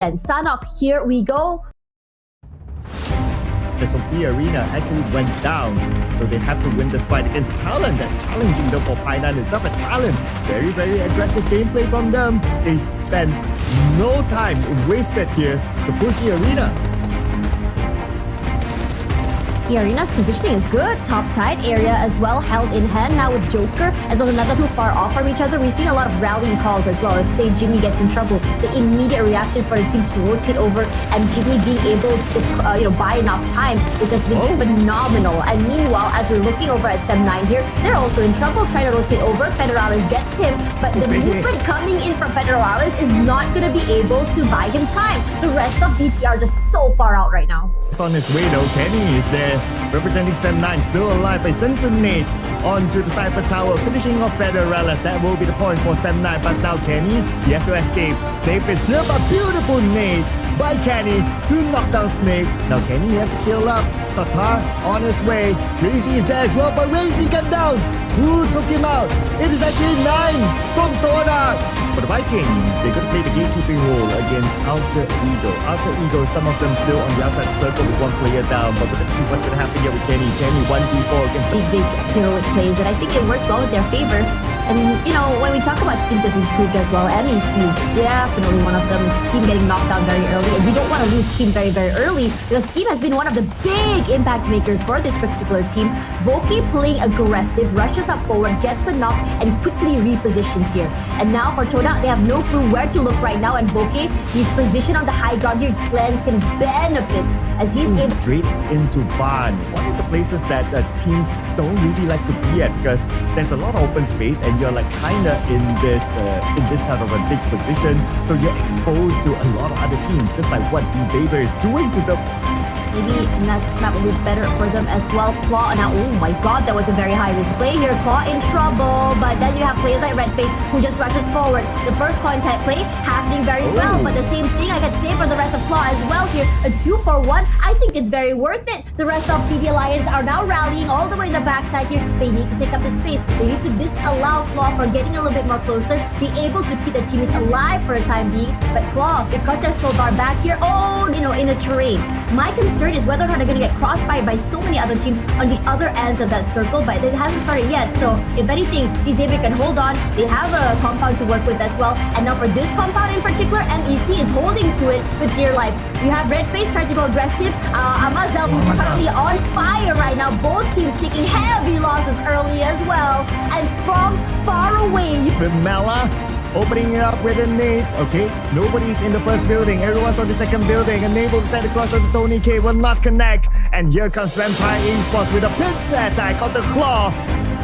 And Sanok, here we go. The Sophie Arena actually went down, so they have to win this fight against Talon. That's challenging them for Painan itself. But Talon, very, very aggressive gameplay from them. They spent no time wasted here to push the Arena. The arena's positioning is good. Top side area as well, held in hand now with Joker as well as another too far off from each other. We've seen a lot of rallying calls as well. If say Jimmy gets in trouble, the immediate reaction for the team to rotate over and Jimmy being able to just buy enough time is just been phenomenal. And meanwhile, as we're looking over at Sem 9 here, they're also in trouble trying to rotate over. Federalis gets him, but the movement coming in from Federalis is not going to be able to buy him time. The rest of BTR just so far out right now. It's on his way though. Kenny is there, representing Sem 9, still alive by sensing Nate onto the sniper tower, finishing off Federalis. That will be the point for Sem 9, but now Kenny, he has to escape. Snape is here, but beautiful Nate by Kenny to knock down Snape. Now Kenny has to kill up Satar on his way. Razy is there as well, but Razy got down. Who took him out? It is actually 9 from Tona. For the Vikings, they're going to play the gatekeeping role against Alter Ego. Alter Ego, some of them still on the outside circle with one player down, but we're going to see what's going to happen here with Kenny. Kenny 1v4 against big heroic plays, and I think it works well with their favor. And when we talk about teams as improved as well, MEC is definitely one of them. Is Keem getting knocked down very early, and we don't want to lose Keem very, very early because Keem has been one of the big impact makers for this particular team. Voki playing aggressive, rushes up forward, gets a knock, and quickly repositions here. And now for Tona, they have no clue where to look right now, and Voki, he's positioned on the high ground here, glance him benefits as he's straight into Barn. One of the places that teams don't really like to be at because there's a lot of open space and you're like kinda in this kind of a ditch position, so you're exposed to a lot of other teams, just like what Xavier is doing to them. Maybe that's probably better for them as well. Claw now, oh my god, that was a very high display here. Claw in trouble, but then you have players like Redface who just rushes forward. The first contact play happening very well, but the same thing I can say for the rest of Claw as well here. A 2-for-1, I think it's very worth it. The rest of CD Alliance are now rallying all the way in the backside here. They need to take up the space. They need to disallow Claw for getting a little bit more closer, be able to keep the teammates alive for a time being. But Claw, because they're so far back here, in a terrain. My concern is whether or not they're going to get crossed by so many other teams on the other ends of that circle, but it hasn't started yet. So if anything, Xavier can hold on. They have a compound to work with as well. And now for this compound in particular, MEC is holding to it with dear life. You have Redface trying to go aggressive. Amazel, who's currently on fire right now. Both teams taking heavy losses early as well. And from far away, with Mela opening it up with a nade. Okay, nobody's in the first building. Everyone's on the second building. A nade will send across to the Tony K, will not connect. And here comes Vampire Esports with a pincer attack on the Claw.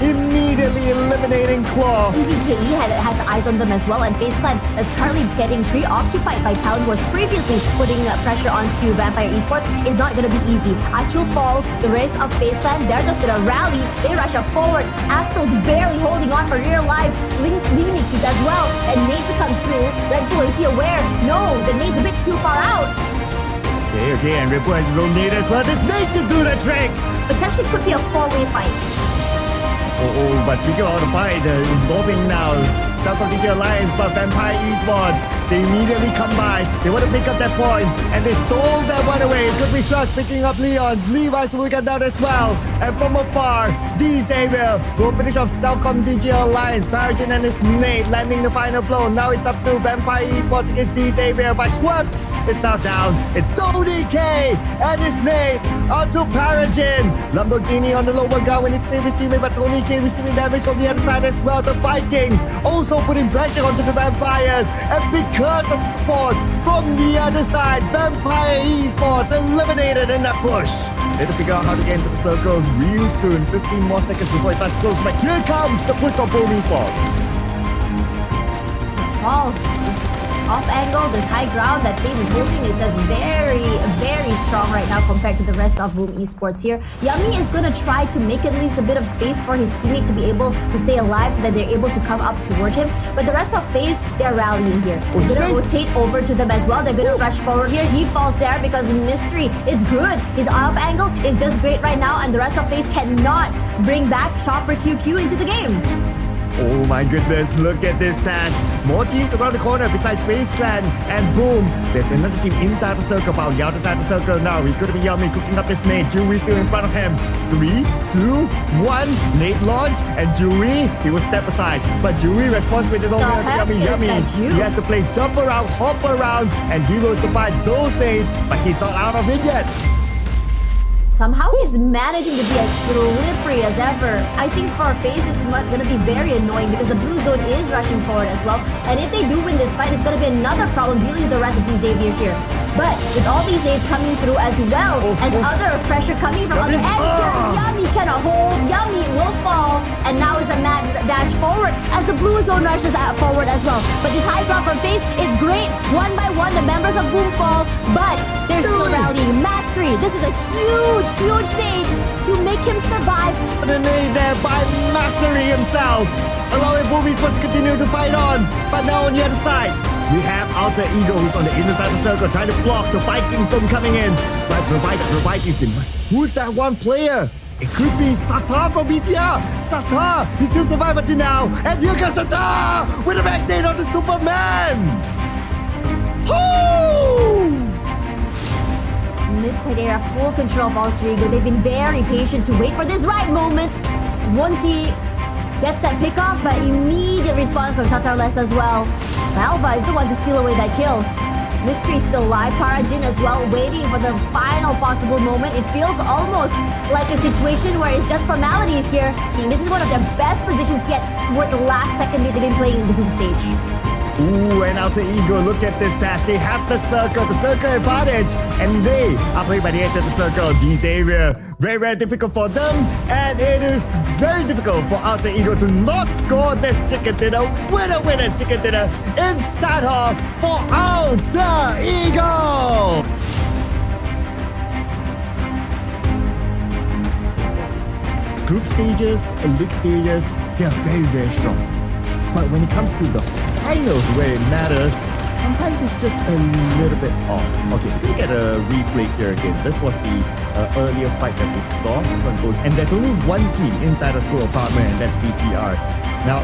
Immediately eliminating Claw. VKE has eyes on them as well, and FacePlan is currently getting preoccupied by Talon, who was previously putting pressure onto Vampire Esports. It's not going to be easy. Achul falls, the rest of FacePlan, they're just going to rally. They rush up forward. Axel's barely holding on for real life. Linux is as well, and Nate should come through. Red Bull, is he aware? No, the Nate's a bit too far out. Okay, and Red Bull has his own Nate as well. This Nate should do the trick. Potentially could be a 4-way fight. But we go on the fight involving now South of DJ Alliance, but Vampire Esports, they immediately come by. They want to pick up that point, and they stole that one away. It's going to be Shush picking up Leon's. Levi's will get down as well. And from afar, Xavier will finish off Cellcom DJ Alliance. Paragin and his Nate landing the final blow. Now it's up to Vampire Esports against Xavier, but Schwartz is now down. It's Tony K and his Nate onto Paragin. Lamborghini on the lower ground when it's saved his teammate, but Tony K receiving damage from the other side as well. The Vikings also putting pressure onto the Vampires, and because of support from the other side, Vampire Esports eliminated in that push. They have to figure out how to get into the circle real soon. 15 more seconds before it starts close, but here comes the push from Boom Esports. Off angle, this high ground that FaZe is holding is just very, very strong right now compared to the rest of Boom Esports here. Yummy is going to try to make at least a bit of space for his teammate to be able to stay alive so that they're able to come up toward him. But the rest of FaZe, they're rallying here. They're going to rotate over to them as well. They're going to rush forward here. He falls there because Mystery, it's good. His off angle is just great right now, and the rest of FaZe cannot bring back Chopper QQ into the game. Oh my goodness, look at this dash. More teams around the corner besides Space Clan. And boom, there's another team inside the circle. Bao Yao inside the circle now. He's going to be Yummy cooking up his nade. Jui still in front of him. 3, 2, 1. Nade launch. And Jui, he will step aside. But Jui responds with his own Yummy. He has to play jump around, hop around. And he will survive those nades. But he's not out of it yet. Somehow he's managing to be as slippery as ever. I think for FaZe this is going to be very annoying because the blue zone is rushing forward as well. And if they do win this fight, it's going to be another problem dealing with the rest of these Xavier here. But with all these nades coming through as well as other pressure coming from other ends here, Yummy cannot hold. Yummy will fall. And now is a mad dash forward as the blue zone rushes forward as well. But this high ground from FaZe, it's great. One by one, the members of Boom fall. But they're still rallying. Mastery, this is a huge nade to make him survive. The nade there by Mastery himself, allowing WEEKEND+ to continue to fight on. But now on the other side, we have Alter Ego who's on the inner side of the circle trying to block the Viking storm coming in. But Provides, they must. Who's that one player? It could be Satar from BTR. Satar, he still survived until now. And here comes Satar with a back nade on the Superman. Mid-side area, full control of Alter Ego. They've been very patient to wait for this right moment. As 1T gets that pick off, but immediate response from Satarless as well. Alva is the one to steal away that kill. Mystery still alive. Parajin as well, waiting for the final possible moment. It feels almost like a situation where it's just formalities here. This is one of their best positions yet toward the last second they've been playing in the group stage. Ooh, and Alter Ego, look at this dash. They have the circle advantage. And they are playing by the edge of the circle. These area, very difficult for them. And it is very difficult for Alter Ego to not score this chicken dinner. Winner chicken dinner inside her for Alter Ego. Group stages and league stages, they are very strong. But when it comes to the finals where it matters, sometimes it's just a little bit off. Okay, we're gonna get a replay here again. This was the earlier fight that we saw. This one goes, and there's only one team inside the school apartment, and that's BTR. Now,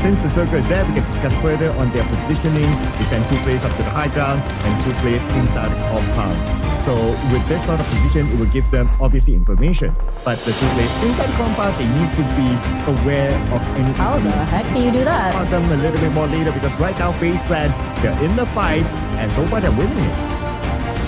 since the circle is there, we can discuss further on their positioning. They send 2 players up to the high ground and 2 players inside the compound. So with this sort of position, it will give them obviously information. But the 2 players inside the compound, they need to be aware of anything. How the heck do you do that? About them a little bit more later because right now FaZe Clan, they're in the fight and so far they're winning it.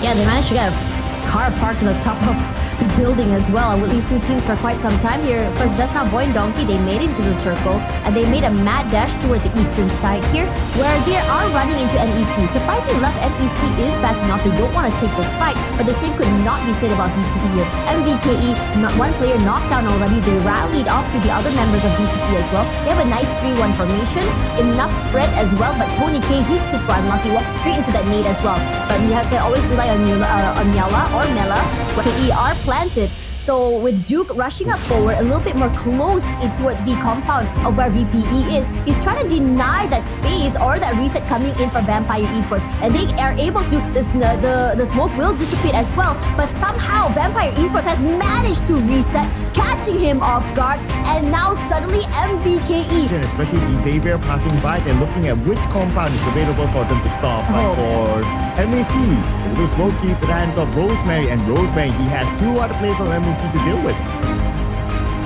Yeah, they managed to get a car parked on the top of the building as well. With these 2 teams for quite some time here. Because just now Boy and Donkey, they made it into the circle and they made a mad dash toward the eastern side here where they are running into NEC. Surprisingly enough, NEC is backing off. They don't want to take this fight, but the same could not be said about VPE here. MVKE, one player knocked down already. They rallied off to the other members of VPE as well. They have a nice 3-1 formation, enough spread as well, but Tony K, he's super unlucky, walks straight into that nade as well. But we can always rely on Miala or Mela. KE are planted. So with Duke rushing up forward a little bit more close into the compound of where VPE is, he's trying to deny that space or that reset coming in from Vampire Esports. And they are able to, the smoke will dissipate as well. But somehow Vampire Esports has managed to reset, catching him off guard. And now suddenly MVKE. Especially the Xavier passing by, they're looking at which compound is available for them to stop. But for MEC, it was Smokey to the hands of Rosemary. And Rosemary, he has 2 other players from MEC to deal with.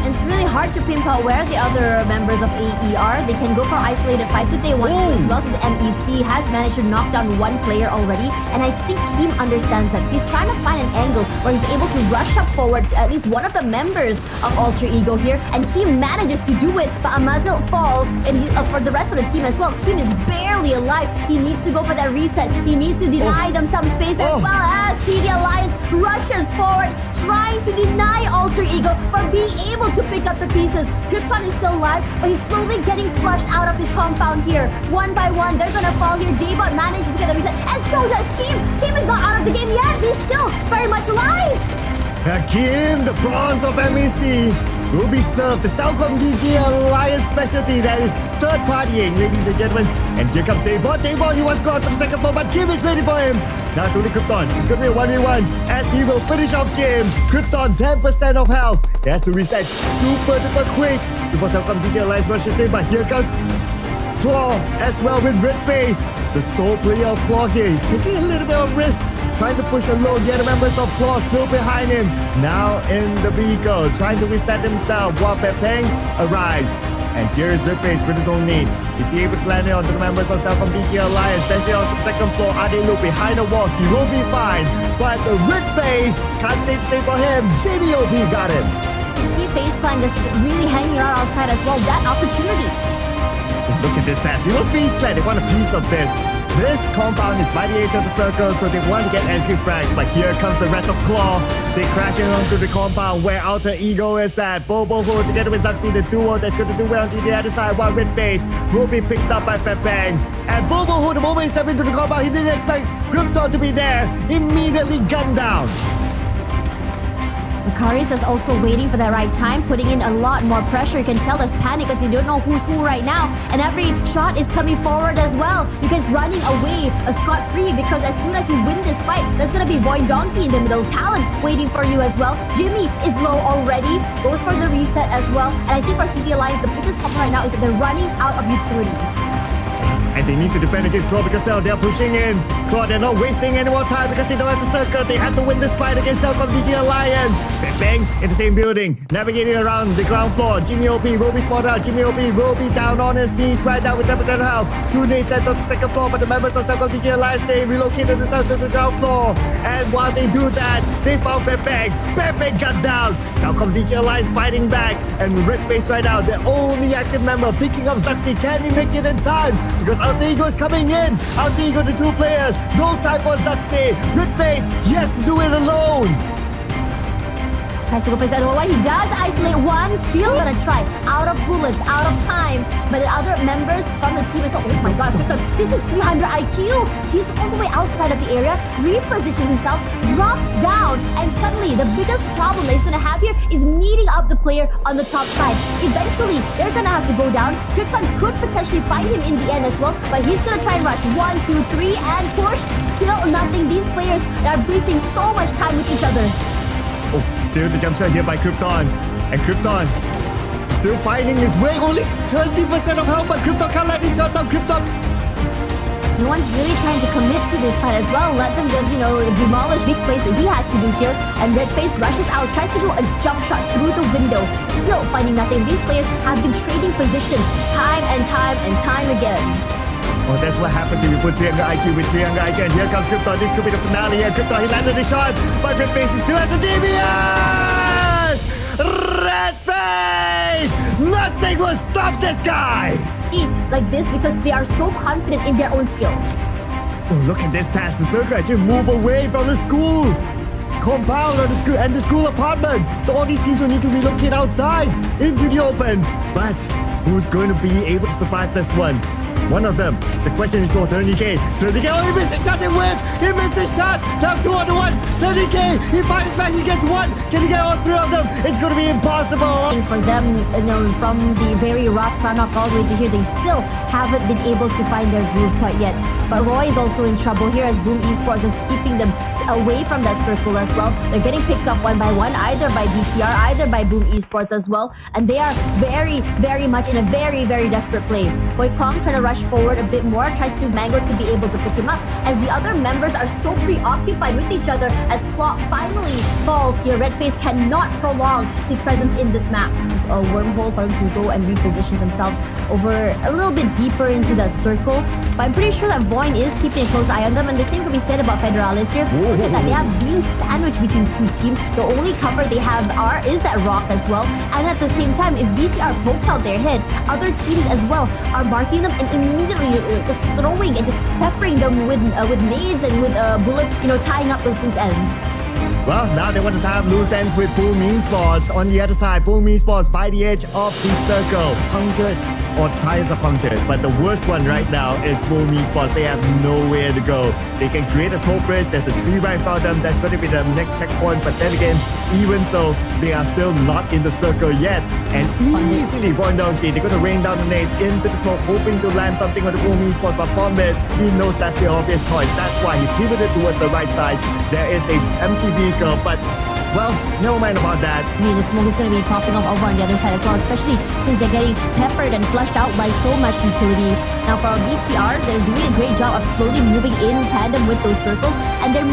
And it's really hard to pinpoint where the other members of AE are. They can go for isolated fights if they want to, as well as MEC has managed to knock down 1 player already. And I think Keem understands that. He's trying to find an angle where he's able to rush up forward at least one of the members of Alter Ego here. And Keem manages to do it, but Amazil falls. And for the rest of the team as well, Keem is barely alive. He needs to go for that reset. He needs to deny them some space as well as CD Alliance rushes forward, trying to deny Alter Ego from being able to pick up the pieces. Krypton is still alive, but he's slowly getting flushed out of his compound here. 1 by 1, they're gonna fall here. Daybot manages to get the reset, and so does Keem. Keem is not out of the game yet. He's still very much alive. Keem, the bronze of MEC, will be served the Southcom DJ Alliance specialty that is third partying, ladies and gentlemen. And here comes Daybot. Daybot, he wants to go out to the second floor, but Keem is ready for him. Now it's only Krypton. It's going to be a 1v1 as he will finish off game. Krypton, 10% of health. He has to reset super duper quick. before Cellcom DJ Alliance rushes in, but here comes Claw as well with Red Face. The sole player of Claw here is taking a little bit of risk, trying to push alone. The other members of Claw still behind him. Now in the vehicle, trying to reset himself while Pepeng arrives. And here is Red Face with his own lead. Is he able to land it onto the members of Cellcom DJ Alliance? Sends it onto the second floor. Are they look behind the wall? He will be fine. But the Red Face can't say the same for him. Jamie OP got him. See Faceplant just really hanging around outside as well. That opportunity. Look at this dash. You know, Feast Clan, they want a piece of this. This compound is by the edge of the circle, so they want to get entry frags. But here comes the rest of Claw. They crashing onto the compound where Alter Ego is at. Bobo Ho together with Zuxi, the duo that's going to do well on the other side. While Red Face will be picked up by Pepeng. And Bobo Ho, the moment he stepped into the compound, he didn't expect Krypton to be there. Immediately gunned down. Macarius just also waiting for the right time, putting in a lot more pressure. You can tell there's panic because you don't know who's who right now. And every shot is coming forward as well. You guys running away scot-free because as soon as you win this fight, there's going to be Void Donkey in the middle. Talent waiting for you as well. Jimmy is low already. Goes for the reset as well. And I think for CD Alliance, the biggest problem right now is that they're running out of utility. And they need to defend against Claw because now they're pushing in. Claw, they're not wasting any more time because they don't have the circle. They have to win this fight against Cellcom DJ Alliance. Bang in the same building, navigating around the ground floor. Jimmy OP will be spotted out. Jimmy OP will be down on his knees right now with 10% health. 2 nades left on the second floor, but the members of Cellcom DJ Alliance, they relocated themselves to the ground floor. And while they do that, they found Pepeng. Pepeng got down. Cellcom DJ Alliance fighting back. And Red Face right now, the only active member picking up Zuxi. Can he make it in time? Because Alter Ego is coming in. Alter Ego, the 2 players. No time for Zuxi. Red Face, he has to do it alone. Tries to go place what he does, isolate one, still gonna try. Out of bullets, out of time. But the other members from the team is oh my god, this is 300 IQ. He's all the way outside of the area, repositions himself, drops down, and suddenly the biggest problem that he's gonna have here is meeting up the player on the top side. Eventually, they're gonna have to go down. Krypton could potentially find him in the end as well, but he's gonna try and rush 1, 2, 3, and push. Still nothing. These players are wasting so much time with each other. Oh, still the jump shot here by Krypton. And Krypton still fighting his way. Only 30% of health, but Krypton can't let this shot down. Krypton. No one's really trying to commit to this fight as well. Let them just, demolish big plays that he has to do here. And Red Face rushes out, tries to do a jump shot through the window. Still finding nothing. These players have been trading positions time and time and time again. Oh, that's what happens if you put 300 IQ with 300 IQ. And here comes Krypton. This could be the finale here. Krypton, he landed the shot. But Red Face still has a DBS! Red Face! Nothing will stop this guy! Like this because they are so confident in their own skills. Oh, look at this Tash. The circle actually move away from the school compound or the school and the school apartment. So all these teams will need to relocate outside into the open. But who's going to be able to survive this one? One of them. The question is for 30k. 30k. Oh, he missed the shot. They whiffed. He missed the shot. Now 2 on 1. 30k. He finds back. He gets 1. Can he get all 3 of them? It's going to be impossible. For them, from the very rough start knock all the way to here, they still haven't been able to find their groove quite yet. But Roy is also in trouble here as Boom Esports just keeping them away from that circle as well. They're getting picked up one by one, either by BTR, either by Boom Esports as well. And they are very, very much in a very, very desperate play. Boy Kong trying to rush forward a bit more, try to Mango to be able to pick him up as the other members are so preoccupied with each other as Claw finally falls here. Red Face cannot prolong his presence in this map. A wormhole for him to go and reposition themselves over a little bit deeper into that circle. But I'm pretty sure that Voin is keeping a close eye on them, and the same could be said about Federalis here. Look at that, they have being sandwiched between 2 teams. The only cover they have is that rock as well. And at the same time, if BTR pokes out their head, other teams as well are marking them and immediately just throwing and just peppering them with nades and with bullets, tying up those loose ends. Well, now they want to tie up loose ends with Boom Esports. On the other side, Boom Esports by the edge of the circle. Punctured, or tires are punctured. But the worst one right now is Boom Esports. They have nowhere to go. They can create a smoke bridge. There's a tree right in front of them. That's going to be the next checkpoint. But then again, even so, they are still not in the circle yet. And easily, Void Donkey, they're going to rain down the nades into the smoke, hoping to land something on the Boom Esports. But Bombit, he knows that's the obvious choice. That's why he pivoted towards the right side. There is a empty vehicle, but Well, never mind about that. I mean, the smoke is going to be popping off over on the other side as well, especially since they're getting peppered and flushed out by so much utility. Now for our BTR, they're doing a great job of slowly moving in tandem with those circles, and they're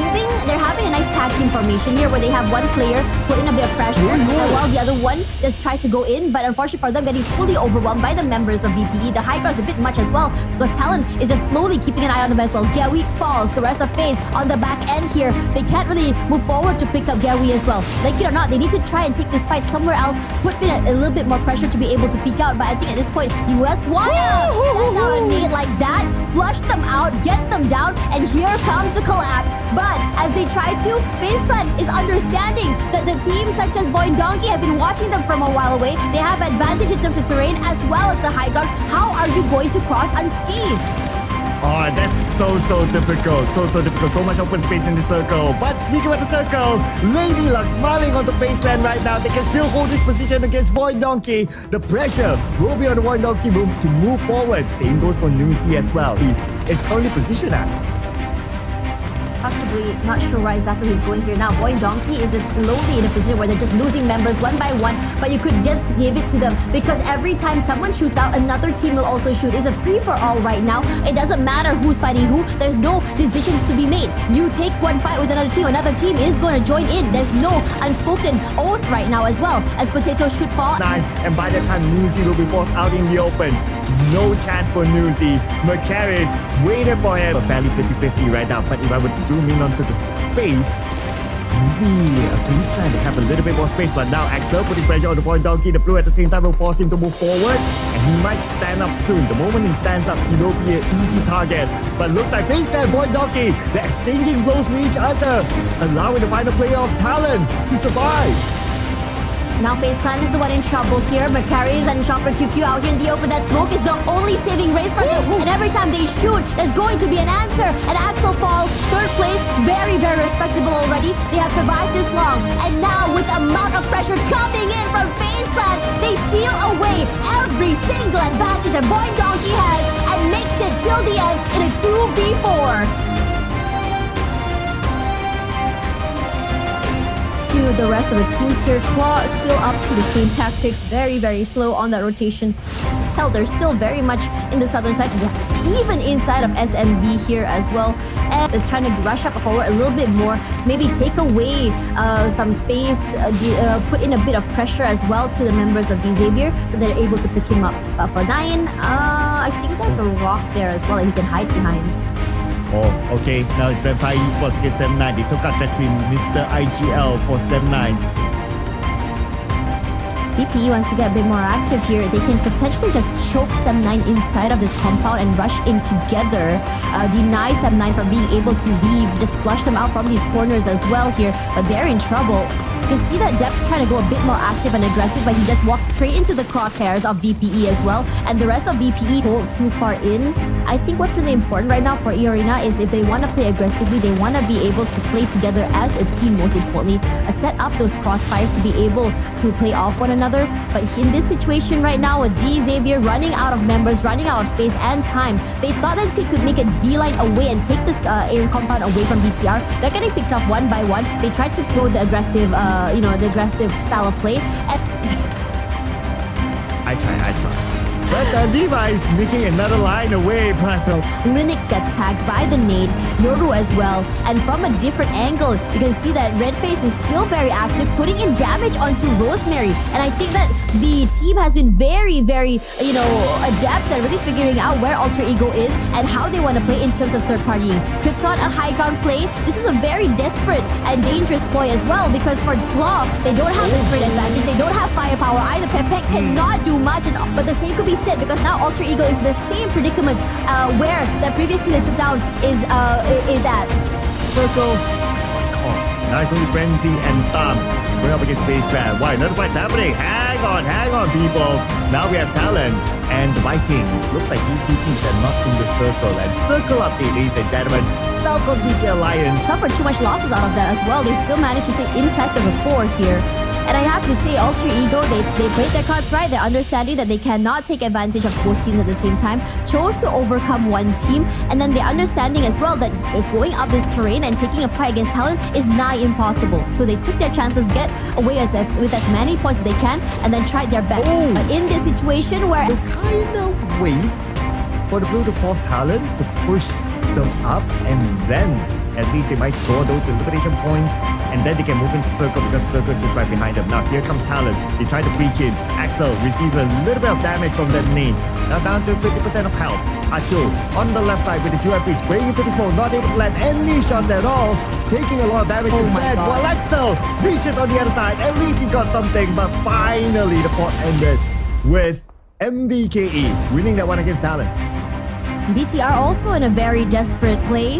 having a nice tag team formation here where they have one player put in a bit of pressure while the other one just tries to go in, but unfortunately for them, getting fully overwhelmed by the members of BPE. The high ground is a bit much as well because Talon is just slowly keeping an eye on them as well. Gawi falls, the rest of FaZe on the back end here. They can't really move forward to pick up Gawi as well. Like it or not, they need to try and take this fight somewhere else, put in a little bit more pressure to be able to peek out, but I think at this point, the US wanna send out a nade like that, flush them out, get them down, and here comes the collapse. But as they try to, FaZe Clan is understanding that the teams such as Void Donkey have been watching them from a while away. They have advantage in terms of terrain as well as the high ground. How are you going to cross unscathed? Oh, that's so difficult. So difficult. So much open space in the circle. But speaking of the circle, Lady Luck smiling on the FaZe Clan right now. They can still hold this position against Void Donkey. The pressure will be on the Void Donkey to move forward. Same goes for Newsy as well. He is currently positioned at. Possibly not sure where exactly he's going here now. Void Donkey is just slowly in a position where they're just losing members one by one, but you could just give it to them because every time someone shoots out, another team will also shoot. It's a free-for-all right now. It doesn't matter who's fighting who. There's no decisions to be made. You take one fight with another team is going to join in. There's no unspoken oath right now as well as Potato should fall. And by that time, Newsy will be forced out in the open. No chance for Newsy. Macaris waited for him. Fairly 50-50 right now, but if I were to zoom in onto the space, maybe FaZe Clan, they have a little bit more space, but now Axel putting pressure on the Void Donkey. The blue at the same time will force him to move forward, and he might stand up soon. The moment he stands up, he will be an easy target. But looks like FaZe Clan, Void Donkey, they're exchanging blows with each other, allowing the final player of Talon to survive. Now FaZe Clan is the one in trouble here. Macaris and Chopper QQ out here in the open. That smoke is the only saving grace for them. And every time they shoot, there's going to be an answer. And Axel falls, third place, very respectable already. They have survived this long. And now with the amount of pressure coming in from FaZe Clan, they steal away every single advantage that Void Donkey has and makes it till the end in a 2v4. The rest of the teams here, Claw still up to the same tactics, very slow on that rotation. Hell, they're still very much in the southern side, even inside of SMB here as well, and is trying to rush up forward a little bit more, maybe take away some space, put in a bit of pressure as well to the members of the Xavier so they're able to pick him up. But for Nine, I think there's a rock there as well that he can hide behind. Oh, okay. Now it's Vampire Esports against 7-9. They took out that team, Mr. IGL for 7-9. BPE wants to get a bit more active here. They can potentially just choke 7-9 inside of this compound and rush in together. Deny 7-9 from being able to leave. Just flush them out from these corners as well here. But they're in trouble. You can see that Dep's trying to go a bit more active and aggressive, but he just walks straight into the crosshairs of VPE as well. And the rest of VPE hold too far in. I think what's really important right now for E-Arena is if they want to play aggressively, they want to be able to play together as a team, most importantly. Set up those crossfires to be able to play off one another. But in this situation right now, with the Xavier running out of members, running out of space and time, they thought that they could make a beeline away and take this air compound away from BTR. They're getting picked up one by one. They tried to go the aggressive, the aggressive style of play. And I try. But Levi is making another line away, but Linux gets tagged by the nade, Yoru as well, and from a different angle, you can see that Redface is still very active, putting in damage onto Rosemary, and I think that the team has been very, adept at really figuring out where Alter Ego is and how they want to play in terms of third partying. Krypton, a high ground play. This is a very desperate and dangerous ploy as well, because for Claw, they don't have the sprint advantage, they don't have firepower either. Pepek cannot do much, but the same could be said because now Alter Ego is the same predicament where the previous team they took down is at. Circle. Now it's only Frenzy and Thumb going up against FaZe Clan. Why? Another fight's happening. Hang on, people. Now we have Talon and the Vikings. Looks like these two teams are not in the circle. And circle update, ladies and gentlemen. South of DJ Alliance suffered too much losses out of that as well. They still managed to stay intact as a 4 here. And I have to say, Ultra Ego, they played their cards right. They're understanding that they cannot take advantage of both teams at the same time, chose to overcome one team, and then they're understanding as well that going up this terrain and taking a fight against Talon is nigh impossible. So they took their chances, get away with as many points as they can, and then tried their best. Oh. But in this situation where... You kind of wait for the blue to force Talon to push them up, and then at least they might score those elimination points, and then they can move into Circle because Circle is just right behind them. Now here comes Talon. They try to breach in. Axel receives a little bit of damage from that nade. Now down to 50% of health. Achul on the left side with his UMP spraying into the smoke, not able to land any shots at all, taking a lot of damage instead. While Axel reaches on the other side, at least he got something, but finally the pot ended with MVKE winning that one against Talon. BTR also in a very desperate play.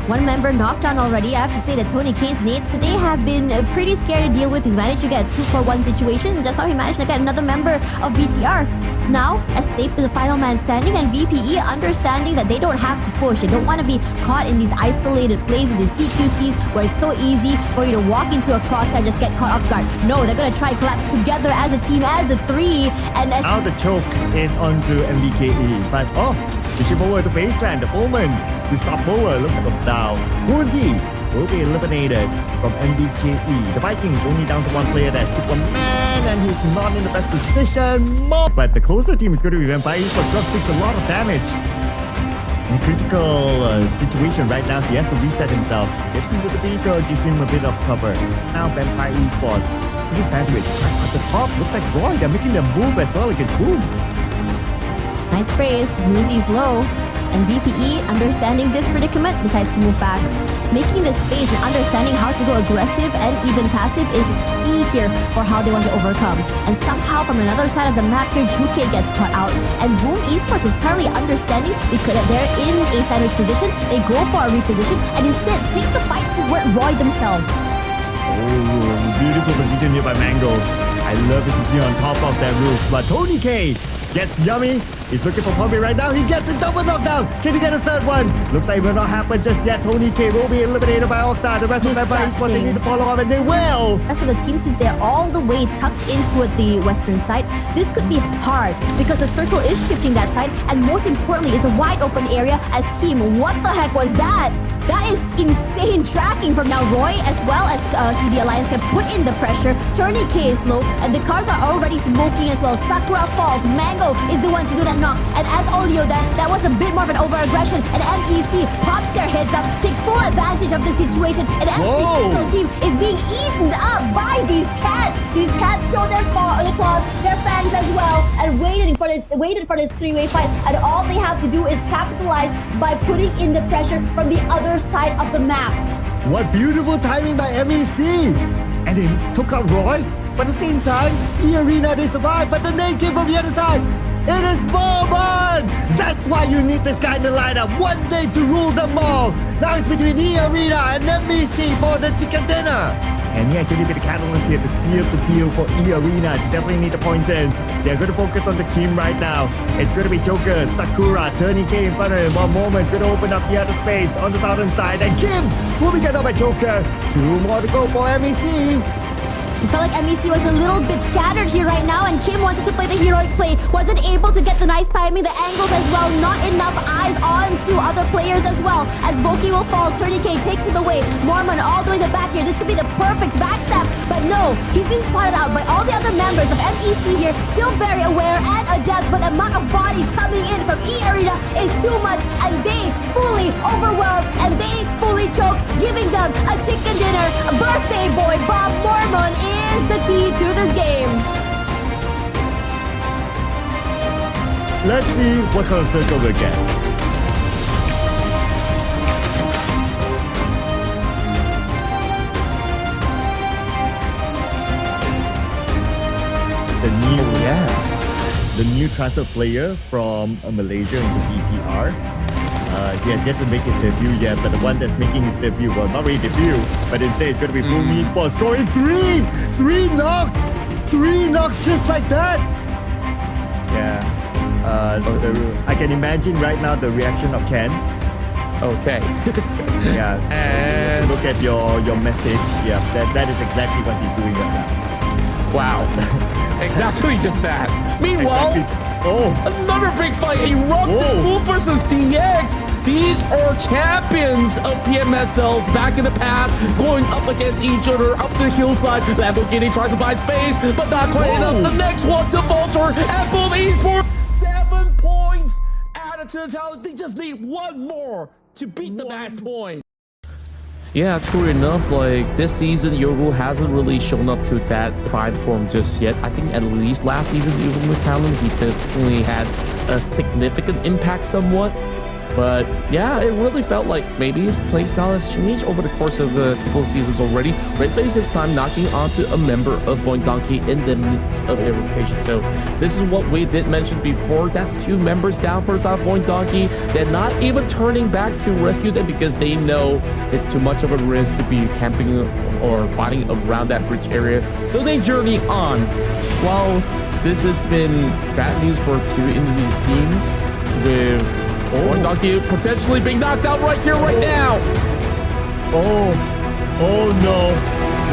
One member knocked down already. I have to say that Tony K's nades today have been pretty scary to deal with. He's managed to get a 2-for-1 situation. Just now he managed to get another member of BTR. Now, Escape is the final man standing, and VPE understanding that they don't have to push. They don't want to be caught in these isolated plays in these CQCs where it's so easy for you to walk into a crosshair and just get caught off guard. No, they're going to try collapse together as a team, as a three. And now the choke is onto MVKE, but they ship over to FaZe Clan. The moment to stop over looks up down. Moonty will be eliminated from MVKE. The Vikings only down to one player. That's Superman, and he's not in the best position. But the closer team is going to be Vampire Esports. Ruff takes a lot of damage. In critical situation right now, he has to reset himself. Gets into the vehicle, gives him a bit of cover. Now Vampire Esports, pretty sandwich. At the top, looks like Roy. They're making their move as well against Boom. Nice sprays, Muzi's low, and VPE, understanding this predicament, decides to move back. Making the space and understanding how to go aggressive and even passive is key here for how they want to overcome. And somehow from another side of the map here, Juke gets caught out, and Boom Esports is currently understanding because they're in a sandwich position, they go for a reposition, and instead take the fight toward Roy themselves. Oh, beautiful position here by Mango. I love it to see on top of that roof, but Tony K gets yummy. He's looking for Pombi right now. He gets a double knockdown. Can he get a third one? Looks like it will not happen just yet. Tony K will be eliminated by Octa. The rest of the Vampire Esports, they need to follow up, and they will. The rest of the team, since they're all the way tucked into the western side, this could be hard because the circle is shifting that side, and most importantly, it's a wide open area as Kim. What the heck was that? That is insane tracking from now Roy as well as CD Alliance can put in the pressure. Turney K is low, and the cars are already smoking as well. Sakura falls. Mango is the one to do that knock. And as Olio, that was a bit more of an over-aggression. And MEC pops their heads up, takes full advantage of the situation. And MC's team is being eaten up by these cats. These cats show their claws, their fangs as well, and waited for the three-way fight. And all they have to do is capitalize by putting in the pressure from the other side of the map. What beautiful timing by MEC! And they took out Roy, but at the same time, E-Arena, they survived, but the nade came from the other side. It is Bourbon! That's why you need this guy in the lineup. One day to rule them all. Now it's between E-Arena and MEC for the chicken dinner. Can he actually be the catalyst here to seal the deal for E-Arena? They definitely need the points in. They're going to focus on the team right now. It's going to be Joker, Sakura, Turney K in front of him. One moment, it's going to open up the other space on the southern side. And Kim will be get out by Joker. 2 more to go for MEC. It felt like MEC was a little bit scattered here right now, and Kim wanted to play the heroic play. Wasn't able to get the nice timing, the angles as well. Not enough eyes on to other players as well. As Voki will fall, Turney K takes him away. Mormon all the way in the back here. This could be the perfect backstab, but no. He's being spotted out by all the other members of MEC here. Still very aware and adept, but the amount of bodies coming in from E-Arena is too much, and they fully overwhelmed, and they fully choke, giving them a chicken dinner. A birthday boy, Bob Mormon, is the key to this game. Let's see what kind of circle we get. The new transfer player from Malaysia into BTR. He has yet to make his debut yet, but the one that's making his debut, well, not really debut, but instead it's going to be Boom Esports scoring 3 knocks! 3 knocks just like that! Yeah. I can imagine right now the reaction of Ken. Okay. Yeah. And look at your message. Yeah, that is exactly what he's doing right now. Wow. Exactly just that. Meanwhile, another big fight erupted. Boom versus DX. These are champions of PMSLs back in the past, going up against each other up the hillside. Lamborghini tries to buy space, but not quite enough. The next one to falter at Boom Esports. 7 points added to the talent. They just need one more to beat the match point. Yeah, true enough, like this season, Yoru hasn't really shown up to that prime form just yet. I think at least last season, even with talent, he definitely had a significant impact somewhat. But yeah, it really felt like maybe his playstyle has changed over the course of a couple of seasons already. Redface this time knocking onto a member of Boing Donkey in the midst of their rotation. So this is what we did mention before. That's 2 members down for side Boing Donkey. They're not even turning back to rescue them because they know it's too much of a risk to be camping or fighting around that bridge area. So they journey on. Well, this has been bad news for 2 enemy teams with Boing Donkey potentially being knocked out right here, right now. Oh no.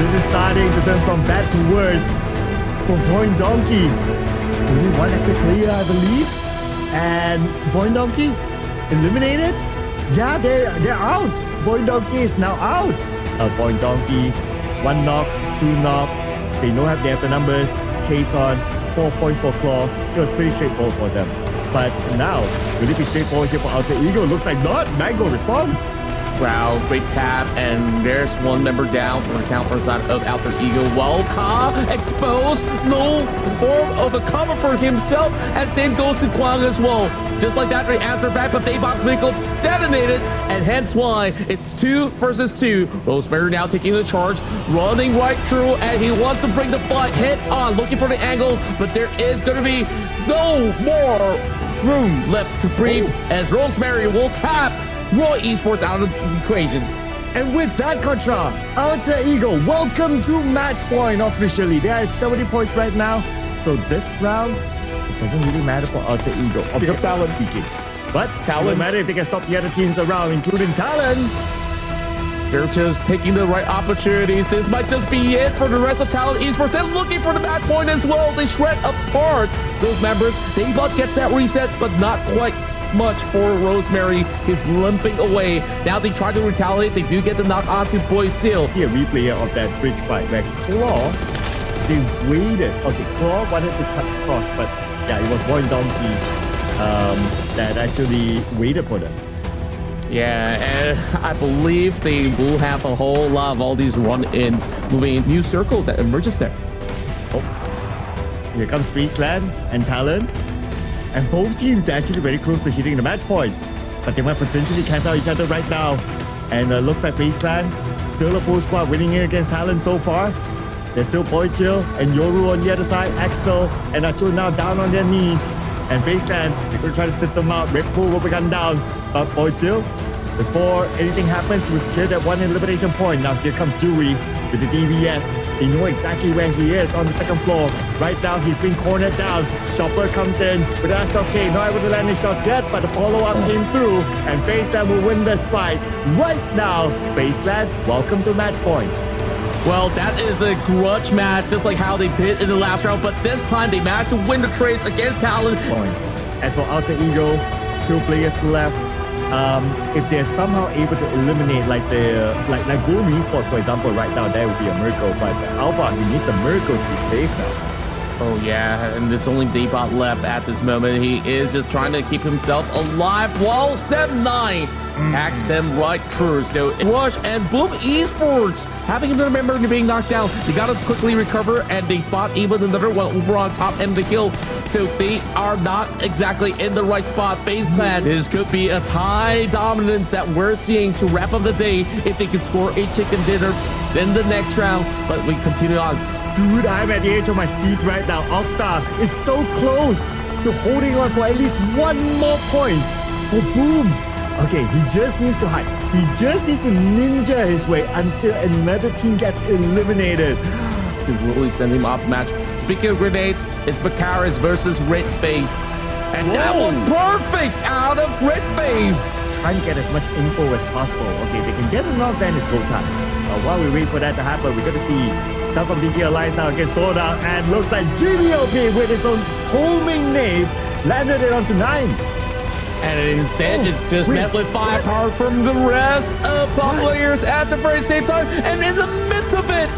This is starting to turn from bad to worse for Boing Donkey. Only one active player, I believe. And Boing Donkey eliminated? Yeah, they're out. Boing Donkey is now out. Boing Donkey, 1 knock, 2 knock. They know they have the numbers. Chase on, 4 points for Claw. It was pretty straightforward for them. But now, will it be straightforward here for Alter Ego? Looks like not. Mango responds. Wow, great tap, and there's 1 member down for the count for the side of Alter Ego. Well, Ka exposed, no form of a cover for himself, and same goes to Kwang as well. Just like that, they answer back, but Daybox vehicle detonated, and hence why it's 2 versus 2. Rosemary now taking the charge, running right through, and he wants to bring the fight head on, looking for the angles, but there is going to be no more room left to breathe as Rosemary will tap Roy Esports out of the equation. And with that, Contra, Alter Ego, welcome to match point officially. They are at 70 points right now. So this round, it doesn't really matter for Alter Ego. Talon speaking. But it will matter if they can stop the other teams around, including Talon. They're just taking the right opportunities. This might just be it for the rest of Talon Esports. They're looking for the match point as well. They shred apart those members. Daybot gets that reset, but not quite much for Rosemary. He's limping away. Now they try to retaliate. They do get the knock onto Boy Seal. See a replay of that bridge fight where Claw, they waited. Okay, Claw wanted to cut across, but yeah, it was Boing Donkey that actually waited for them. Yeah, and I believe they will have a whole lot of all these run-ins moving in new circle that emerges there. Oh, here comes Space Clan and Talon. And both teams are actually very close to hitting the match point. But they might potentially cancel each other right now. And looks like Face Clan, still a full squad winning against Talon so far. There's still Boy Chill and Yoru on the other side. Axel and Achul now down on their knees. And Face Clan, they're going to try to slip them out. Red Bull will be gunned down. But Boy Chill, before anything happens, he was cleared at 1 elimination point. Now here comes Dewey with the DVS. They know exactly where he is on the 2nd floor. Right now, he's being cornered down. Chopper comes in with Astro K. Not able to land his shot yet, but the follow-up came through. And FaZe Clan will win this fight. Right now, FaZe Clan, welcome to match point. Well, that is a grudge match, just like how they did in the last round. But this time, they managed to win the trades against Talon. As for Alter Ego, 2 players left. If they're somehow able to eliminate like Boom Esports, for example, right now, that would be a miracle. But Alpha, he needs a miracle to be safe now. Oh yeah, and there's only Daybot left at this moment. He is just trying to keep himself alive while 7-9 hacks them right through. So Rush and Boom Esports having another member being knocked down. They gotta quickly recover and they spot even another one over on top end of the hill. So they are not exactly in the right spot. FaZe Clan, this could be a tie dominance that we're seeing to wrap up the day if they can score a chicken dinner in the next round. But we continue on. Dude, I'm at the edge of my seat right now. Octa is so close to holding on for at least 1 more point for Boom. Okay, he just needs to hide. He just needs to ninja his way until another team gets eliminated. To really send him off the match. Speaking of grenades, it's Bakaris versus Red Face. And that was perfect out of Red Face. Trying to get as much info as possible. Okay, they can get a knockdown, it's go time. While we wait for that to happen, we're going to see Telecom DJ Alliance now against Toda, and looks like GBOP with his own homing nade landed it onto 9. And instead, it's just met with firepower from the rest of Claw players at the very same time. And in the midst of it,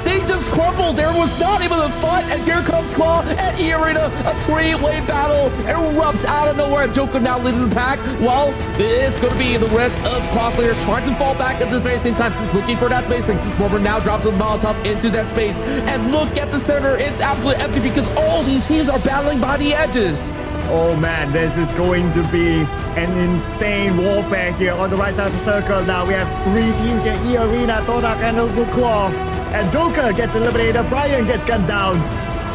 they just crumbled. There was not even a fight. And here comes Claw and E-Arena. A three-way battle erupts out of nowhere. Joker now leading the pack. Well, it's going to be the rest of Claw players trying to fall back at the very same time, looking for that spacing. Mormon now drops the Molotov into that space. And look at the center. It's absolutely empty because all these teams are battling by the edges. Oh man, this is going to be an insane warfare here on the right side of the circle. Now we have 3 teams here, E-Arena, Todak, and also Claw. And Joker gets eliminated, Brian gets gunned down.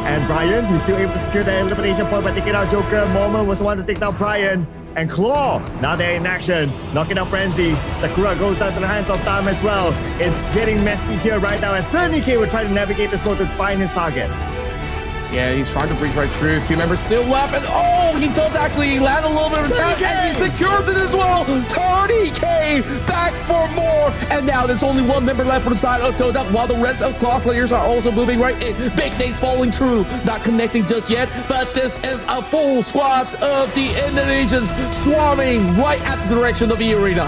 And Brian, he's still able to secure the elimination point by taking out Joker. Moment was the one to take down Brian. And Claw, now they're in action, knocking out Frenzy. Sakura goes down to the hands of Time as well. It's getting messy here right now as Turnike will try to navigate the score to find his target. Yeah, he's trying to breach right through. 2 members still left, and oh, he does actually land a little bit of attack, and he secures it as well. Turnike back for more, and now there's only 1 member left for the side of Todak, while the rest of Claw players are also moving right in. Big Nate's falling through, not connecting just yet, but this is a full squad of the Indonesians swarming right at the direction of E-Arena.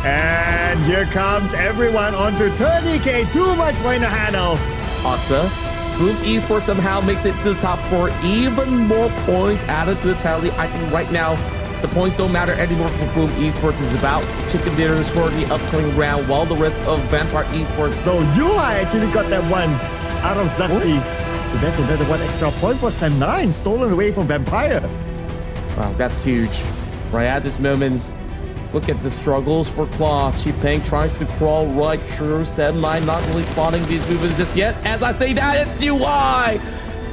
And here comes everyone onto Turnike. Too much for him to handle. Octa. Boom Esports somehow makes it to the top 4. Even more points added to the tally. I think right now, the points don't matter anymore for Boom Esports. It's about chicken dinners for the upcoming round, while the rest of Vampire Esports. So UI actually got that one out of Zakri. That's another 1 extra point for Sam 9, stolen away from Vampire. Wow, that's huge. Right at this moment, look at the struggles for Claw. Chi-Peng tries to crawl right through. 7-9 not really spotting these movements just yet. As I say that, it's UI.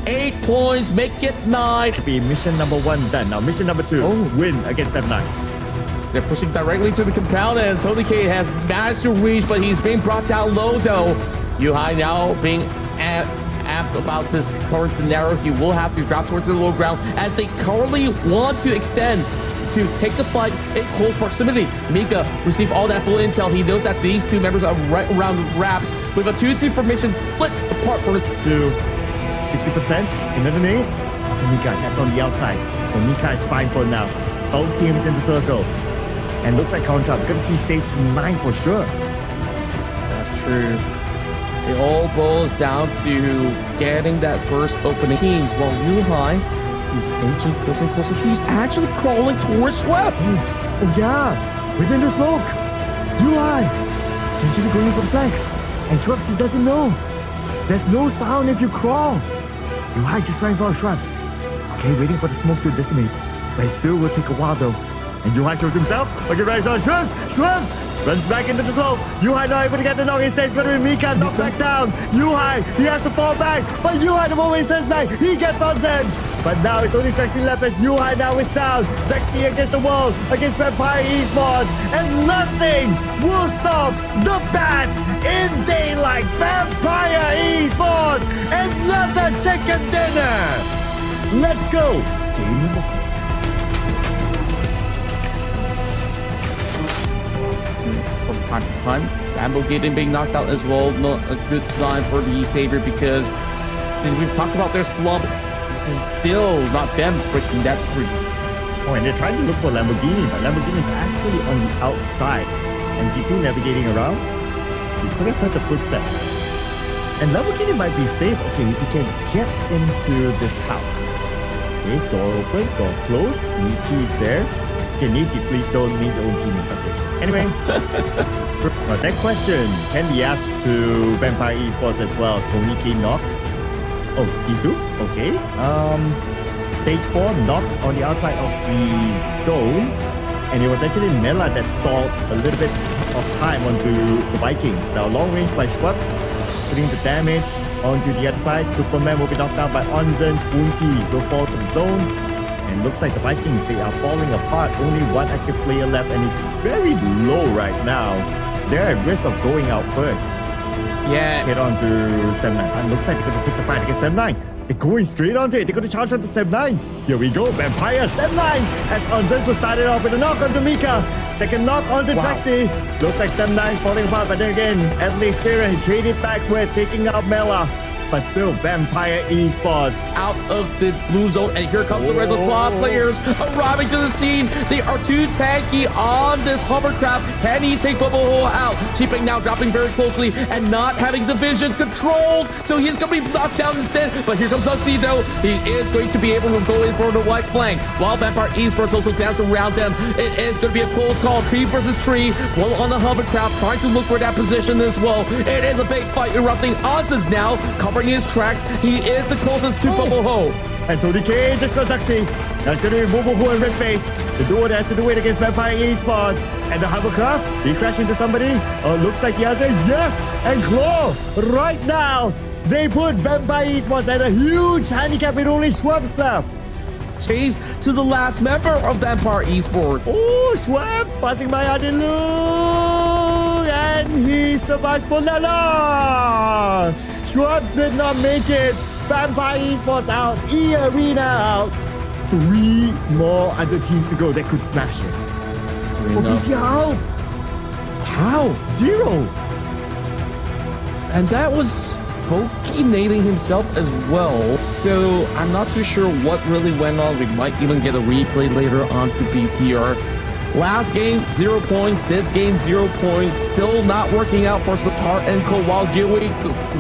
8 points, make it 9. Be mission number 1 done. Now mission number 2, win against M9. They're pushing directly to the compound, and Tony K has managed to reach, but he's being brought down low though. Yuhai now being amped about this current scenario. He will have to drop towards the low ground as they currently want to extend to take the fight in close proximity. Mika received all that full intel. He knows that these 2 members are right around the wraps with a 2-2 formation split apart from the 60%. Another nade. To Mika, that's on the outside. So Mika is fine for now. Both teams in the circle. And looks like Contra. We're going to see stage 9 for sure. That's true. It all boils down to getting that first opening teams, while Yuhai, he's inching closer and closer. He's actually crawling towards Schweb. Oh yeah, within the smoke. UI, essentially going for the flank. And Schwebs, he doesn't know. There's no sound if you crawl. UI just trying for Schwebs. Okay, waiting for the smoke to decimate. But it still will take a while though. And UI shows himself. Okay, right on Schwebs. Schwebs runs back into the smoke. UI not able to get the knock. Instead, it's going to be Mika knocked back down. UI, he has to fall back. But UI, the moment he turns back, he gets on Zens. But now it's only Trexie left as UI now is down. Trexie against the wall, against Vampire Esports. And nothing will stop the bats in daylight. Vampire Esports, another chicken dinner. Let's go. Game number 4. From time to time, Lamborghini being knocked out as well. Not a good sign for the Savior because we've talked about their slump. This is still not them breaking that streak. Oh, and they're trying to look for Lamborghini, but Lamborghini is actually on the outside. And Z2 navigating around. You could have heard the footsteps. And Lamborghini might be safe, okay, if you can get into this house. Okay, door open, door closed. Niti is there. Okay, Niti, please don't need your own teammate. Okay. Anyway, well, that question can be asked to Vampire Esports as well. Tony K knocked. Oh, D2? Okay. Stage 4 knocked on the outside of the zone. And it was actually Mela that stalled a little bit of time onto the Vikings. Now, long range by Schwartz, putting the damage onto the other side. Superman will be knocked out by Onzen's. Boonti will fall to the zone. And looks like the Vikings, they are falling apart. Only 1 active player left, and it's very low right now. They're at risk of going out first. Yeah. Head on to Sam 9. And looks like they're going to take the fight against Sam 9. They're going straight onto it. They're going to charge onto Sam 9. Here we go. Vampire Sam 9. As Onzens was started off with a knock onto Mika. Second knock on the Traxy. Looks like Stem 9 falling apart, but then again, at least Spirit traded back with taking out Mela. But still, Vampire Esports out of the blue zone, and here comes the rest of the Claw Slayers arriving to the scene. They are too tanky on this hovercraft. Can he take Bubble Hole out? Cheaping now dropping very closely and not having the vision controlled, so he's going to be knocked down instead. But here comes Uxie though. He is going to be able to go in for the white flank, while Vampire Esports also dancing around them. It is going to be a close call, tree versus tree. One on the hovercraft, trying to look for that position as well. It is a big fight erupting. Answers now covering his tracks. He is the closest to Bubble Hole. And so DK just got Uxie. That's going to be Bubble Hole and Red Face. The duo that has to do it against Vampire Esports. And the hovercraft, he crashed into somebody. Oh, looks like the answer is yes. And Claw, right now, they put Vampire Esports at a huge handicap with only Schwabs left. Chase to the last member of Vampire Esports. Oh, Schwabs passing by Adelung. And he survives for Lala. Schwabs did not make it. Vampire Esports out. E-Arena out. 3 more other teams to go that could smash it. Oh, BT out. How? 0. And that was Voki nading himself as well. So I'm not too sure what really went on. We might even get a replay later on to BTR. Last game, 0 points. This game, 0 points. Still not working out for Satar and Ko, while Gilly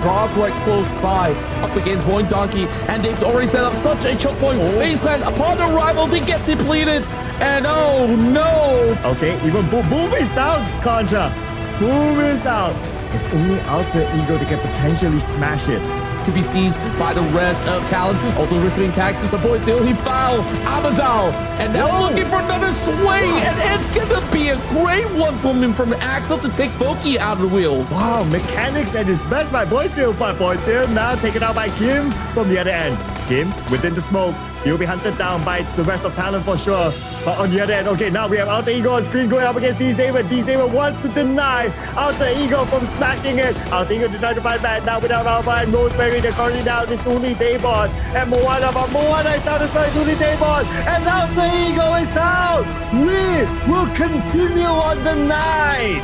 draws right close by up against Void Donkey. And they've already set up such a choke point. Base Clan, upon arrival, they get depleted. And oh no! Okay, even Boom is out, Contra. Boom is out. It's only Alter Ego that can potentially smash it. To be seized by the rest of Talon. Also receiving tags. The boy still, he foul Amazal. And now looking for another swing. And it's going to be a great one from him from Axel to take Voki out of the wheels. Wow, mechanics at his best by Boyzil. But Boyzil now taken out by Kim from the other end. Kim within the smoke. He'll be hunted down by the rest of Talon for sure. But on the other end, okay, now we have Alter Ego on screen going up against D-Saber. D-Saber wants to deny Alter Ego from smashing it. Alter Ego to try to fight back now without Alpha and Rosemary. They're currently down. It's only Daybon and Moana. But Moana is down as well as only Daybon. And Alter Ego is down. We will continue on the night.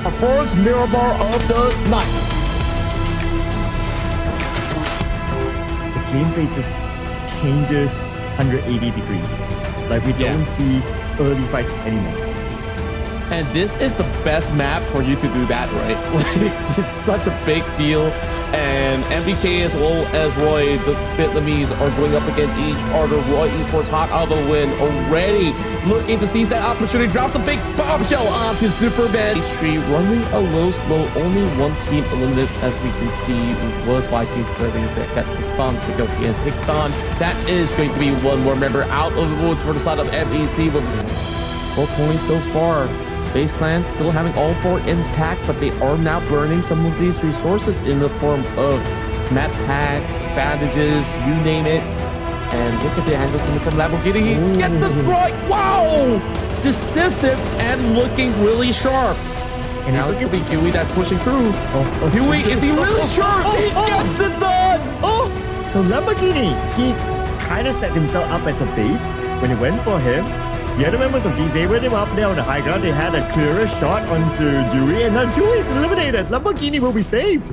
A first mirror bar of the night. The gameplay just changes 180 degrees. Like we don't see early fights anymore. And this is the best map for you to do that, right? Like, just such a big field. And MBK as well as Roy, the Vietnamese, are going up against each other. Roy Esports hot out of the win already. Looking to seize that opportunity. Drops a big bombshell onto Superman. H3 running a low slow. Only one team eliminated, as we can see, was Vikings clearly that got picked on. So go and picked on. That is going to be one more member out of the woods for the side of MEC. But 4 points so far. Base Clan still having all 4 intact, but they are now burning some of these resources in the form of map packs, bandages, you name it. And look at the angle coming from Lamborghini. He gets destroyed. Wow! Decisive and looking really sharp. And now it's going to be Huey that's pushing through. Huey, is he really sharp? He gets it done! So Lamborghini, he kind of set himself up as a bait when he went for him. The other members of D-Saber, they were up there on the high ground. They had a clearer shot onto Dewey, and now Dewey is eliminated. Lamborghini will be saved.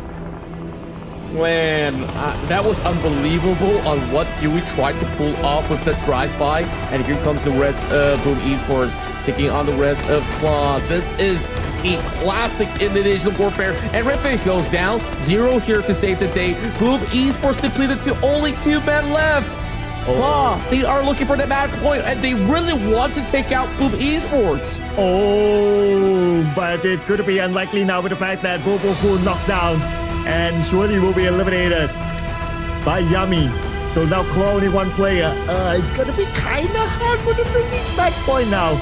Man, that was unbelievable on what Dewey tried to pull off with the drive-by. And here comes the rest of Boom Esports taking on the rest of Claw. This is the classic invitational warfare. And Red Face goes down. 0 here to save the day. Boom Esports depleted to only 2 men left. Claw, they are looking for the match point, and they really want to take out Boom Esports. Oh, but it's going to be unlikely now with the fact that Bobo will knock down, and surely will be eliminated by Yummy. So now Claw only 1 player. It's going to be kind of hard for them to reach match point now.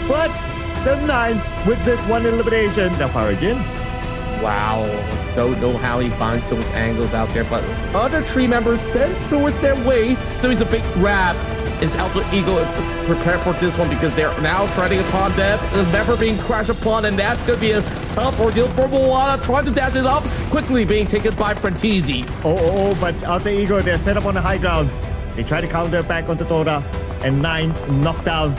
But 7-9 with this 1 elimination. Now Paragin. Wow, don't know how he finds those angles out there, but other 3 members sent towards their way, so he's a big grab. Is Alter Ego prepared for this one because they're now shredding upon them, never being crashed upon, and that's going to be a tough ordeal for Moana, trying to dance it up, quickly being taken by Frantisi. But Alter Ego, they're set up on the high ground. They try to counter back onto Tora, and 9 knocked down.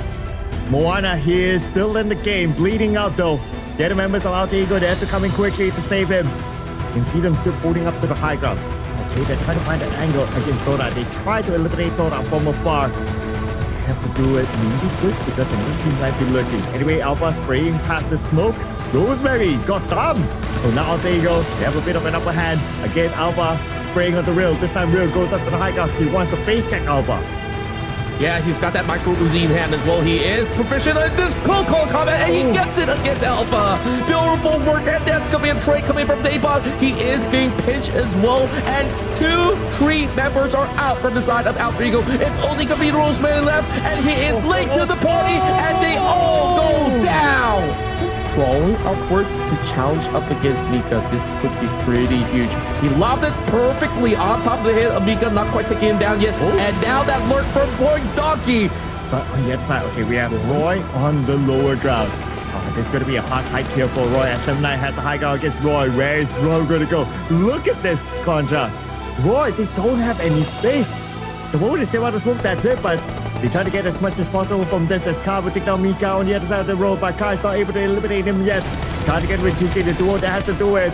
Moana, he is still in the game, bleeding out though. The other members of Alter Ego, they have to come in quickly to save him. You can see them still holding up to the high ground. Okay, they're trying to find an angle against Dora. They try to eliminate Dora from afar. They have to do it really quick because another team might be lurking. Anyway, Alpha spraying past the smoke. Rosemary got them. So now Alter Ego, they have a bit of an upper hand. Again, Alpha spraying on the Real. This time Real goes up to the high ground. He wants to face check Alpha. Yeah, he's got that micro Uzi in hand as well. He is proficient in this close call combat, and he gets it against Alpha. Beautiful work, and that's going to be a trade coming from Daybot. He is being pinched as well, and 2 tree members are out from the side of Alter Ego. It's only going to be Rosemary left, and he is late to the party, and they all go down. Crawling upwards to challenge up against Mika. This could be pretty huge. He lobs it perfectly on top of the head of Mika, not quite taking him down yet. And now that lurk from Boy Donkey. But on the other side, okay, we have Roy on the lower ground. There's going to be a hard hike here for Roy. SM9 has the high ground against Roy. Where is Roy going to go? Look at this, Contra. Roy, they don't have any space. The moment they still want to smoke, that's it, but they try to get as much as possible from this as Car will take down Mika on the other side of the road, but Car is not able to eliminate him yet. Car to get with 2K, the duo that has to do it.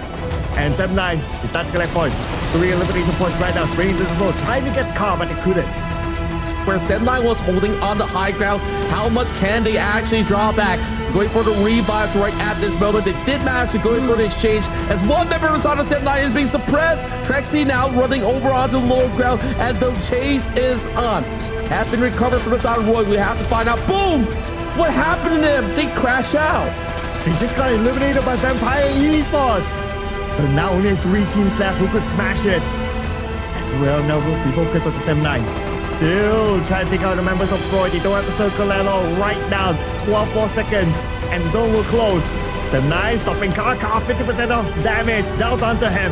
And 7-9 is starting to collect points. 3 elimination points right now, spraying to the road, trying to get Car, but they couldn't. Where 7-9 was holding on the high ground, how much can they actually draw back? Going for the revives right at this moment. They did manage to go in for the exchange as one member of Sonic 7-9 is being suppressed. Trexie now running over onto the lower ground, and the chase is on. Has been recovered from the side of Roy. We have to find out. Boom! What happened to them? They crash out. They just got eliminated by Vampire Esports. So now only 3 teams left who could smash it. As well, now we focus on the 7-9. Still trying to take out the members of Roy. They don't have to circle at all right now. 12 more seconds and the zone will close. 7-9 stopping Car. 50% of damage dealt onto him.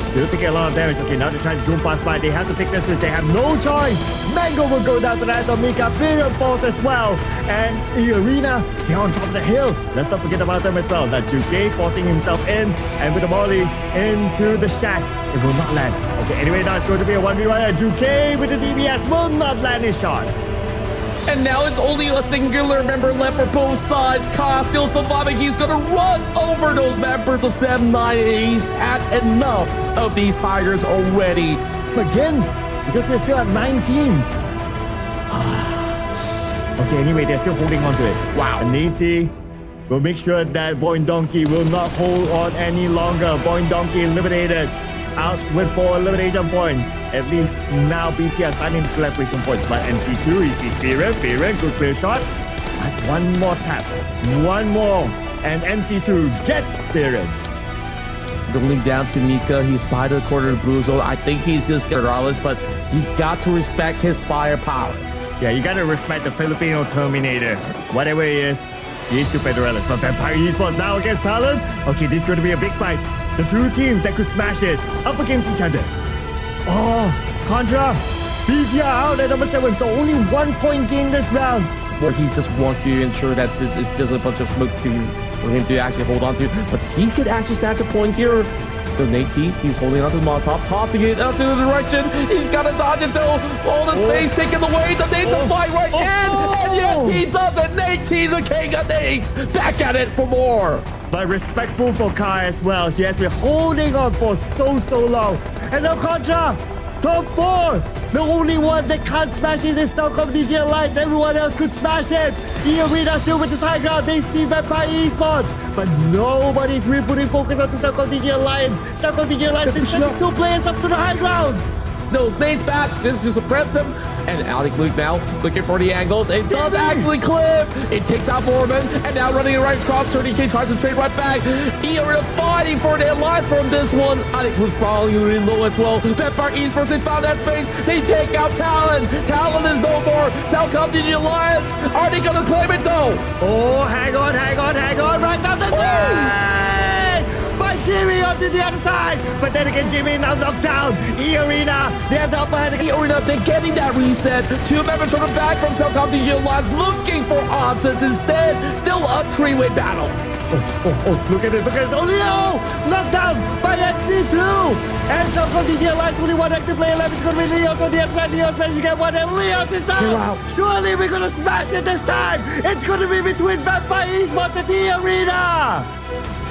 Still taking a lot of damage. Okay, now they're trying to zoom past by. They have to take this risk. They have no choice. Mango will go down to the hands of Mika. Period falls as well. And the arena, they're on top of the hill. Let's not forget about them as well. That 2K forcing himself in. And with the molly into the shack. It will not land. Okay, anyway, now it's going to be a 1v1. And 2K with the DBS will not land his shot. And now it's only a singular member left for both sides. Ka still surviving. He's going to run over those members of 7-9. He's had enough of these Tigers already. Again, because we're still at 9 teams. Okay, anyway, they're still holding on to it. Wow. And Nate will make sure that Boy Donkey will not hold on any longer. Boy Donkey eliminated. Out with 4 elimination points. At least now BT are starting to collect some points. But NC2 is Fearon, good clear shot. But one more tap. One more. And NC2 gets Fearon. Going down to Mika. He's by the corner of the blue zone. I think he's just regardless, but you got to respect his firepower. Yeah, you got to respect the Filipino Terminator. Whatever he is still Federalist. But Vampire Esports now against Talon. Okay, this is going to be a big fight. The 2 teams that could smash it up against each other. Oh, Contra, BT are out at number 7, so only 1 point gain this round. Where he just wants to ensure that this is just a bunch of smoke for him to actually hold on to. But he could actually snatch a point here. So Nate, he's holding onto the Molotov, tossing it out to the direction. He's got to dodge it though. All the space taken away. The Nate to fly right in. And yes, he does it. Nate, the king of Nates. Back at it for more. But respectful for Kai as well. He has been holding on for so long. And now Contra, top 4. The only one that can't smash it is Telkom DJ Alliance. Everyone else could smash it. The arena still with this high ground. They see Vampire Esports. But nobody's really putting focus on the Telkom DJ Alliance. Telkom DJ Alliance is sending 2 players up to the high ground. Those nades back just to suppress them. And Alec Luke now looking for the angles. It does actually clip. It takes out Mormon. And now running it right across. 30K tries to trade right back. Eora fighting for their lives from this one. Alec Luke falling really low as well. Vampire Esports, they found that space. They take out Talon. Talon is no more. Southcom Digi Alliance. Are they going to claim it though? Oh, hang on. Right down the line. By Jimmy up to the other side. But then again, Jimmy now knocked down. E-Arena, they have the upper hand. E-Arena, they're getting that reset. 2 members from the back from Southcom Digi Alliance looking for options instead. Still a 3-way battle. Oh, look at this. Oh, Leo! Knocked down by NC2. And so DJ Alliance only one active player left. It's going to be Leos on the outside. Leos managed to get one, and Leos is out. Surely we're going to smash it this time. It's going to be between Vampire Esports and the arena.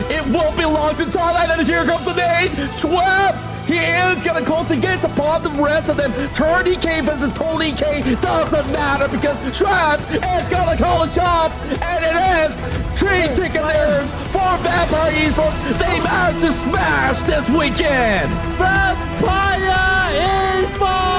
It won't be long to Thailand, and here comes the nade. Swept. He is going to close the gates upon the rest of them. Tony K versus Tony K doesn't matter because Traps is going to call the shots, and it is 3 ticket winners for Vampire Esports. They managed to smash this weekend. Vampire Esports.